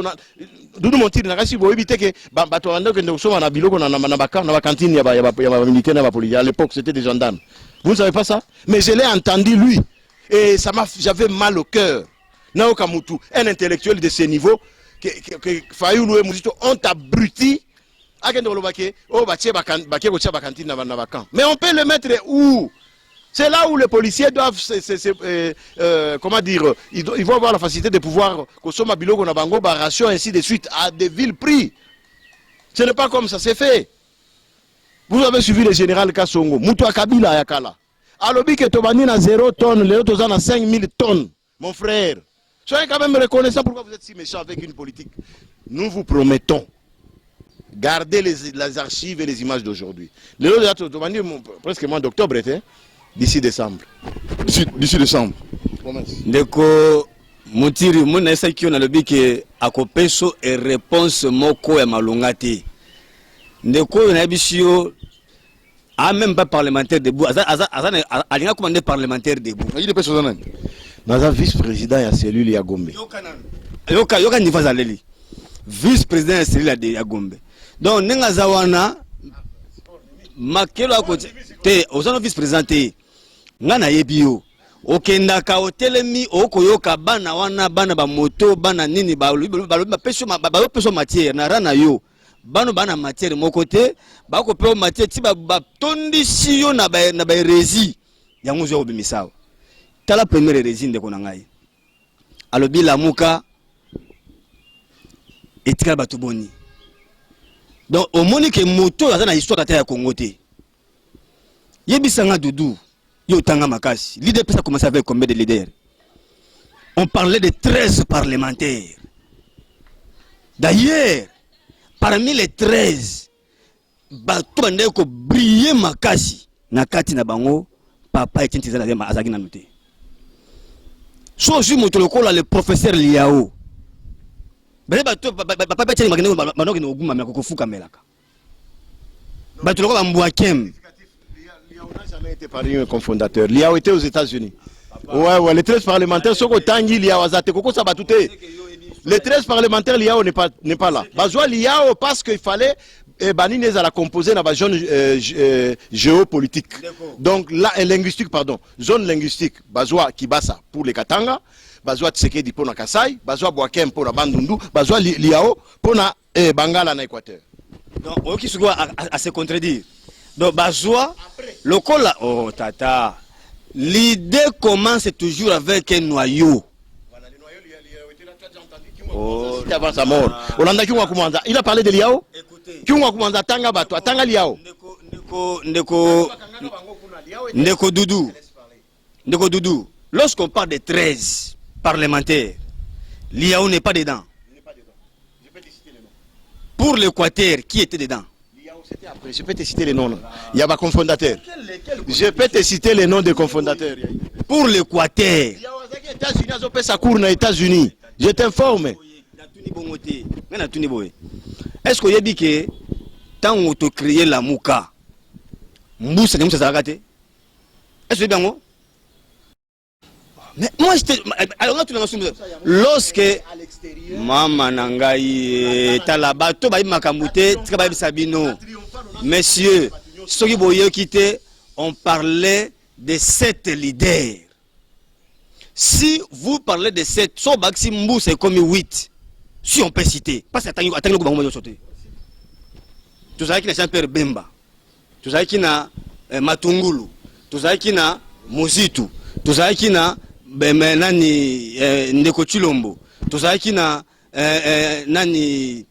Dudu Montiri na kasi bo éviter que bato ando que nous sommes na biloko na bakan na cantine ya militaire na ba police. À l'époque, c'était des gendarmes. Vous ne savez pas ça? Mais je l'ai entendu lui et ça j'avais mal au cœur. Naokamutu, un intellectuel de ce niveau, que Fayoulou et Mouzito ont abruti. Mais on peut le mettre où? C'est là où les policiers doivent, comment dire, ils vont avoir la facilité de pouvoir consommer biloko na bango, ration, ainsi de suite, à des villes prix. Ce n'est pas comme ça, c'est fait. Vous avez suivi le général Kassongo, Moutoua Kabila Yakala. Alobi que Tobani na 0 tonnes, les autres en a 5000 tonnes. Mon frère, soyez quand même reconnaissant pourquoi vous êtes si méchant avec une politique. Nous vous promettons, gardez les archives et les images d'aujourd'hui. Les autres, Tobani, presque mois d'octobre, d'ici décembre. D'ici décembre. Ndeko Mutiri, muna esa kio na lobi ke akopeso e réponse moko ya malonga te. Ndeko na bisio a même pas parlementaire debout. Alinga commandé parlementaire debout. Il est pas sur un Naza vice-président ya cellule ya Gombe. Yoka nifa zaleli. Vice-président ya cellule ya Gombe. Donc nenga zawana makelo akoti te ozano vice-président te. Ngana yebio. Okendaka otelemi okoyoka bana wana bana ba moto bana nini ba peso matière na rana yo bano bana matière moko te ba ko pe matière ti ba tondisi yo na ba rési yango zo bimisawa tala première rési ndeko na ngai alobi lamuka etika ba tuboni donc au moni ke moto azana histoire ta ya Congo te yebisanga dudu. L'idée peut commencer avec combien de leaders? On parlait de 13 parlementaires. D'ailleurs, parmi les 13, tout le monde a brillé makasi. Nakati na bango, papa est intisé dans azagi na noté. So je montre le professeur Liao. Papa est intisé jamais été parmi un cofondateur. Liao était aux États-Unis. Ouais, les 13 parlementaires sont au Tangi, Liao, Azate, Koko Sabatouté. Les 13 parlementaires, Liao n'est pas là. Bazoua Liao parce qu'il fallait Banines à la composer dans la zone géopolitique. Donc, là, linguistique, pardon. Zone linguistique. Bazoua Kibasa pour les Katanga. Bazoua Tsekedi pour la Kassai. Bazoua Boakem pour la Bandundu. Bazoua Liao pour la Bangala en Équateur. Donc, on qui se doit à se contredire. Donc, Bazoua, le col, oh tata, l'idée commence toujours avec un noyau. Voilà, le noyau, Liao était là, tu as déjà entendu c'était avant sa mort. Il a parlé de Liao. Écoutez. Tanga Liao. Ndeko Doudou. Lorsqu'on parle de 13 parlementaires, Liao n'est pas dedans. Il n'est pas dedans. Je peux te citer les noms. Pour l'Équateur, qui était dedans? Après, je peux te citer les noms. Il y a ma cofondateur. Je peux te citer les noms des cofondateurs. Pour l'Équateur. États-Unis. Je t'informe. Est-ce que vous avez dit que tant qu'on a créé la Mouka, Mboussa n'est pas raté? Est-ce que vous avez dit? Mais moi, lorsque Maman Nangaï, Talabato, Makamouté, Sabino, messieurs, ceux qui voyaient quitter, on parlait de 7 leaders. Si vous parlez de 7, son Baxi Mbou c'est comme 8. Si on peut citer, parce que attendez le gouvernement de sauter. Tout ça qui n'a Jean-Pierre Bemba, tout ça qui n'a Matungulu, tout ça qui n'a Mozitu, tout ça qui n'a nani Ndeko Chilombo, tout ça qui n'a nani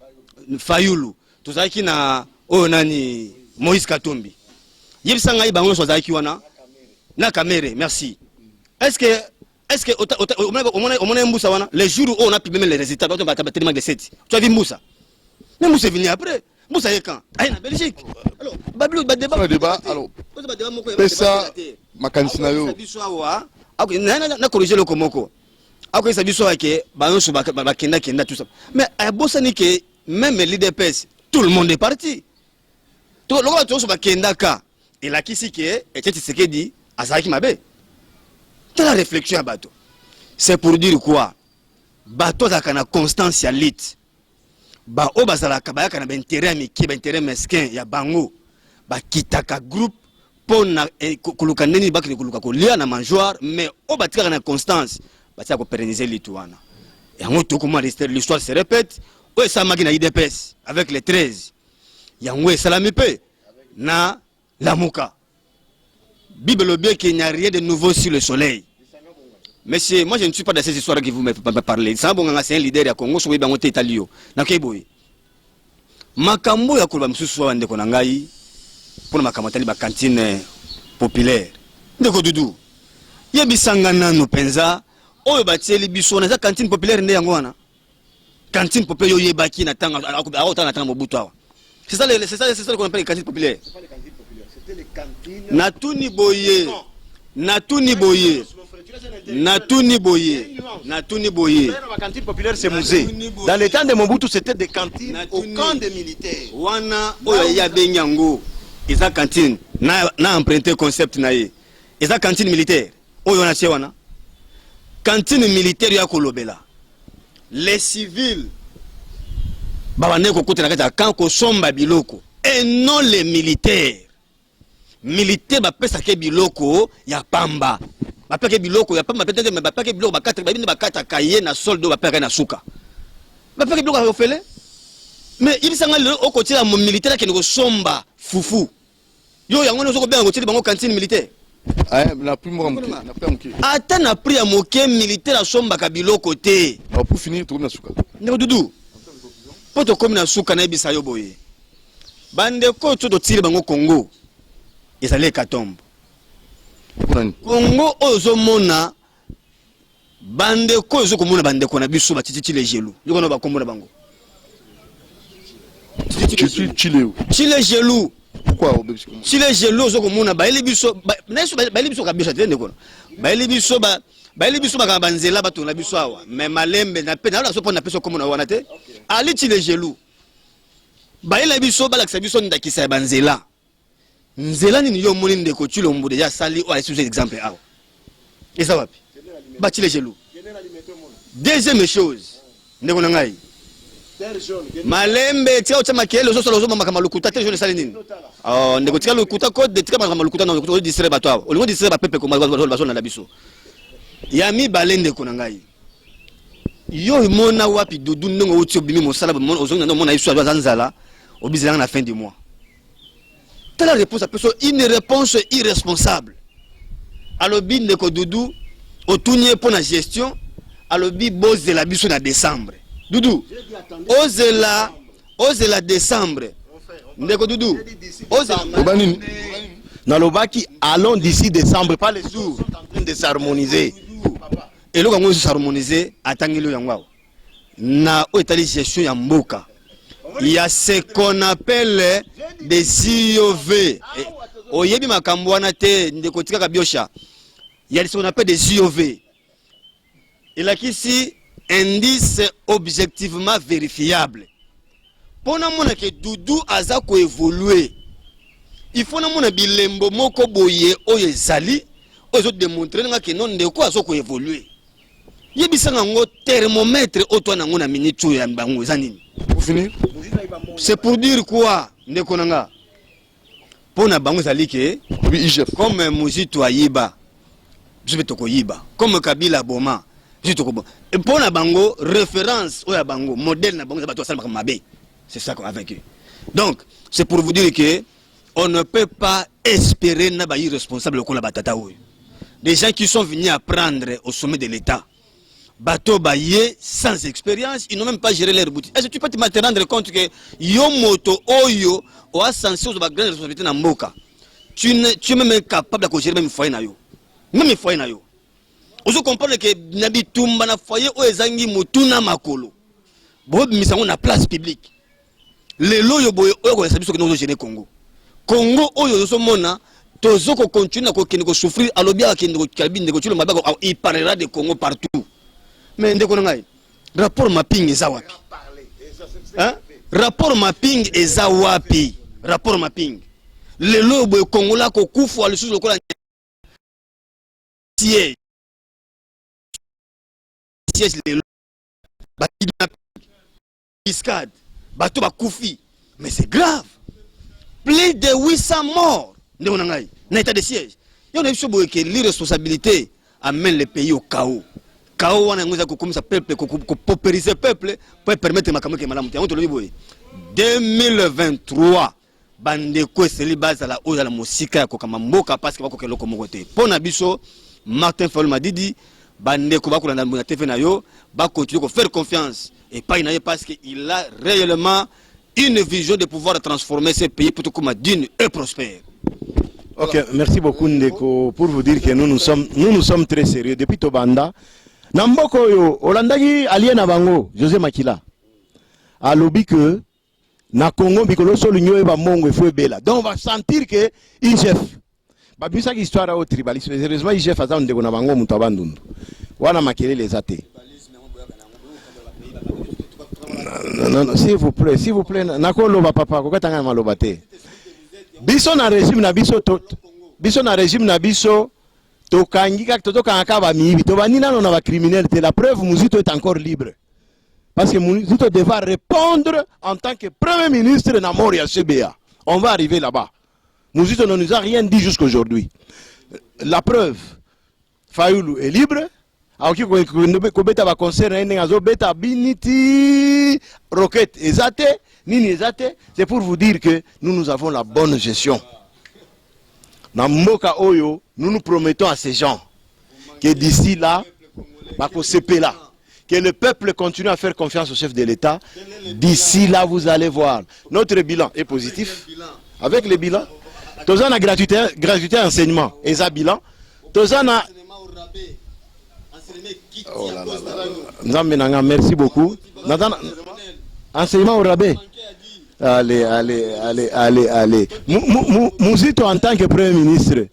Fayulu, tout ça qui n'a nani Moïse Katumbi. Yebsanga ibango soza ki wana na kamere, merci. Est-ce que on Moussa wana les jours où on a publié les résultats on va tellement de 7. Tu as vu Moussa? Mais Moussa est venu après. Moussa est quand? Ah, en Belgique. Alors, Babylou débat. Alors, Pesa makanisina yo. Na corriger le komoko. Ako ça biso ke ba yo ba kenda tout ça. Mais à Bossani que même l'IDPS, tout le monde est parti. Tout le monde ba kenda ka. Et là qui c'est que et tu sais que dit Azaki Mabe. Quelle la réflexion à bateau? C'est pour dire quoi? Bateau za kana constance ya lit. Ba o bazala ka ba kana intérêt miki ba intérêt mesquin ya bango. Ba kitaka groupe pona kuluka neni bakini kuluka ko lia na manjoire mais o batika na constance batia ko pérenniser l'Ituana. Et en tout comment l'histoire se répète. O ça magina IDPS avec les 13. Yango salamipe na Lamuka. Bible le bien qu'il n'y a rien de nouveau sur le soleil. Mais moi je ne suis pas dans ces histoires que vous me parlez. C'est un leader à Congo, je suis en Italien. makambo ya koloba misusu wa ndeko na ngai pour makambo tali ba cantine populaire ndeko dudu yebisanga nanu penza oyo batieli biso na za cantine populaire nde yango wana cantine populaire yo yebaki na tanga autant na tanga mobutu awa c'est ça qu'on appelle les cantines populaires. C'est pas les cantines populaires, c'était les cantines Natuni Boye Natuni Boye Natuni Boye Natuni Boye. La cantine populaire c'est musée. Dans le temps de Mobutu c'était des cantines au camp des militaires. Wana oyo ya benyango eza cantine na emprunté concept na ye. Eza cantine militaire. Oyo na che wana. Cantine militaire ya kolobela. Les civils babane ko kotela kata kan ko somba biloko et non les militaires. Militaire ba pesa ke biloko ya pamba. Ba peka biloko ya pamba peut-être mais ba peka biloko ba kata ba bindi ba kata kaye na soldo ba peka na suka. Ba peka biloko ya ofele. Mais il sanga le o kotela mo militaire ke ko somba fufu. Yo yango no zo ko benga ko tili bango cantine militaire. Ah, na prix mo moké, na prix moké. Ata na prix ya moké militaire somba ka biloko te. Pour finir tout na suka. Ndeko dudu. Poto comme na suka na ebisa yo boye. Bande ko to do tire bango Congo. Ezale katombe. Congo ozo mona bande ko ozo komona bande ko na biso ba titi les gelou. Yoko no ba komona bango. Chile gelou. Pourquoi Chile gelou ozo komona ba eli biso na biso ba eli biso ka biso tende ko. Ba eli biso ba banzela bato na biso awa. Mais malembe na pe na so pona peso komona wana te. Ali chile gelou. Ba eli biso ba lakisa biso ndakisa ya banzela. Nzela ni yo moni ndeko chilo mbude ya sali o asuze exemple awa. Eza wapi? Ba chile gelou. Deuxième chose. Ndeko na ngai. Malembe tia ochama kele zo solo zo mama kama lukuta te jeune sali nini? Oh ndeko tia lukuta ko de tika kama lukuta na lukuta distre bato awa. Olingo distre ba pepe ko bazo na biso. Ya mi balende ko na ngai. Yo mona wapi dudu ndongo uti obimi mosala mona ozonga na mona isu azanzala obizela na fin du mois. Telle réponse à personne, une réponse irresponsable. Alobi ndeko dudu otunye pour la gestion, alobi boze la biso na décembre. Dudu, ose la décembre. Ndeko dudu, ose Obanini. Nalobaki allons d'ici décembre, pas les jours. Sont en train de s'harmoniser. Et le Congo s'harmoniser atangelo yangwa. Na otali gestion ya mboka. Il y a ce qu'on appelle des IOV. Oyebi makambo wana te ndeko tika ka biosha. Il y a ce qu'on appelle des IOV. Il a ici indice objectivement vérifiable. Pour na mona ke dudu aza ko évoluer. Il faut na mona bilembo moko boye oyo ezali ozo démontrer nga ke non ndeko azo ko évoluer. Yebisanga ngo thermomètre oto na ngona minute ya bango ezanini. Pour finir, c'est pour dire quoi ndeko nanga. Pona bango ezali ke oui, IGF. comme Muzitu Ayiba. Je vais te koyiba. Comme Kabila Boma. Je te kobo. Et pona bango référence oya bango modèle na bango za bato asala mabe. C'est ça qu'on a vécu. Donc, c'est pour vous dire que on ne peut pas espérer na ba irresponsable ko la batata oyo. Des gens qui sont venus apprendre au sommet de l'État. Bateau baye sans expérience, ils n'ont même pas géré leur boutique. Est-ce que tu peux te rendre compte que yo moto oyo o a censé aux grande responsabilité na mboka. Tu es même incapable de gérer même foyer na yo. Même foyer na yo. Ozo comprendre que nabi tumba na foyer o ezangi mutuna makolo. Bo misango na place publique. Le loyo boyo oyo ko sabiso que nous gérer Congo. Congo oyo zo mona tozo ko continuer ko kende ko souffrir alobia kende ko kabine ko tulo mabako il parlera de Congo partout. Mais ndeko ngai rapport mapping eza wapi? Hein? Rapport mapping eza wapi? Rapport mapping. Le lobo Congo la ko kufu ali sous lokola siège. Siège le ba biscade, bato ba kufi. Mais c'est grave. Plus de 800 morts ndeko ngai na état de siège. Yo na biso boye que l'irresponsabilité amène le pays au chaos. Kao wana ngoza kukumisa peuple ko paupériser peuple pour permettre makambo ke malamu te. On te le boye. 2023 bande ko eseli bazala oyo la musika ya kokama mboka parce que bako keloko moko te. Pona biso Martin Fayulu Madidi bande ko bakolanda na TV na yo ba continuer ko faire confiance et pas inaye parce que il a réellement une vision de pouvoir transformer ce pays pour tout comme digne et prospère. Ok, merci beaucoup Ndeko pour vous dire que nous sommes très sérieux depuis Tobanda. Namboko yo Olandaki alien bango José Makila. A lobby que na Congo bikolo solo nyo eba mongo efo bela. Donc on va sentir que IGF ba bisa ki histoire au tribalisme. Heureusement IGF aza ndeko na bango mutu abandundu. Wana makele les athées. Non, s'il vous plaît, nakolo ba papa ko katanga maloba te. Biso na régime na biso to kangika to kanga ba mibi to banina no na ba criminel te la preuve Muzito est encore libre. Parce que Muzito devra répondre en tant que premier ministre na Moria CBA. On va arriver là-bas. Muzito ne nous a rien dit jusqu'aujourd'hui. La preuve Fayulu est libre. Aoki ko beta ba concert na ngazo beta biniti roquette ezate nini ezate, c'est pour vous dire que nous avons la bonne gestion. Na mboka oyo, nous promettons à ces gens que d'ici là, que le peuple continue à faire confiance au chef de l'État. D'ici là, vous allez voir. Notre bilan est positif. Avec le bilan, tous en a gratuité enseignement. Et ça bilan, tous en a. Oh là là. Merci beaucoup. Enseignement au rabais. Allez. Muzito en tant que Premier ministre.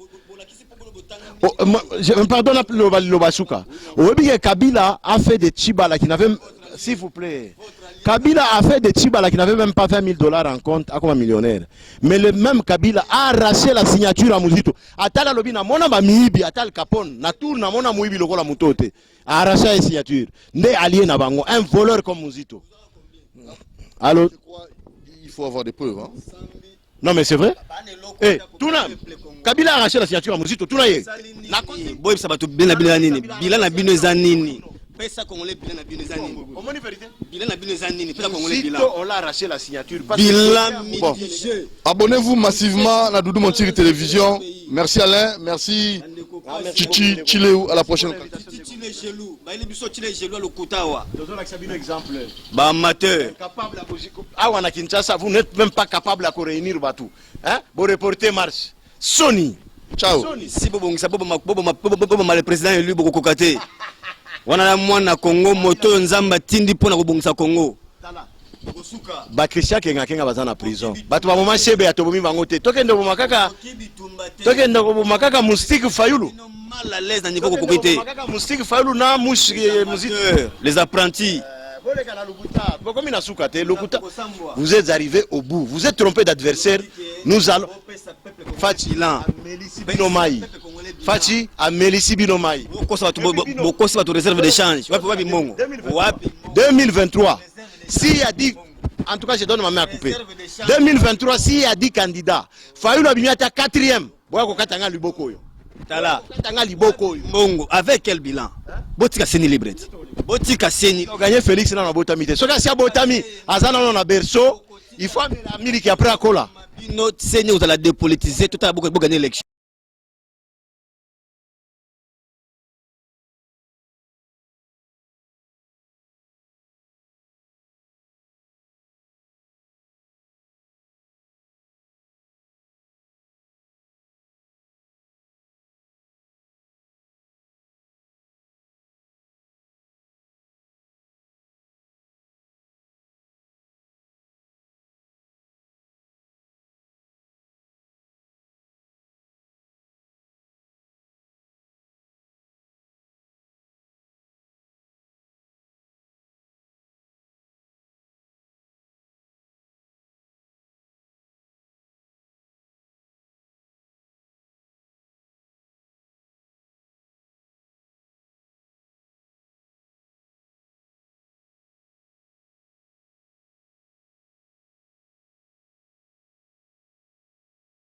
Pardon, Lobasuka. Kabila a fait des Chibala qui n'avaient, s'il vous plaît, Kabila a fait des Chibala qui n'avaient même pas $20 000 en compte comme un millionnaire. Mais le même Kabila a arraché la signature à Muzito. Atala Lobina, mona miibi, atal Capone, Natour, na mona muibi lokola mutote. A arraché la signature. Ne allié na bango, un voleur comme Muzito. Alors, il faut avoir des preuves. Hein. Non mais c'est vrai. Eh, Tuna, Kabila a arraché la signature à Muzito. Tuna ye. Boy sabatu bina nini. Bila na bino zanini. Pesa congolais bila na bino zanini. Comment vérité? Bila na bino zanini. Pesa congolais bila. On l'a arraché la signature. Bila bon. Abonnez-vous massivement à Doudou Montiri Télévision. Merci Alain, merci Chichi Chileu, à la prochaine. Bah amateur. Ah on a Kinshasa, vous n'êtes même pas capable de réunir Batou. Hein? Vous reporter marche. Sony. Ciao. Si bobo le président élu boko kokate. Wana na mwana Congo moto nzamba tindi pona kobongisa Congo. Ba Christian kenga bazana prison. Batu ba mama shebe atobomi bango te. Tokende bo makaka Moustique Fayulu. Mal à l'aise dans niveau kokokité. Moustique Fayulu na les apprentis. Vous êtes arrivé au bout. Vous êtes trompé d'adversaire. Nous allons. Fachi à Mélissi Binomai. Beaucoup ça va te réserve d'échange. 2023. S'il y a dit, en tout cas, je donne ma main à couper. 2023, s'il y a 10 candidats, Fayulu Abimiata 4e. Mongo, avec quel bilan? Botika Seni Libret. Botika Seni. Gagné Félix dans la botamité. Ce cas-ci a botami. Azana dans la berceau. Il faut amener la mille qui a pris à cola. Notre Seigneur, vous allez dépolitiser. Tout à l'heure, vous gagner l'élection.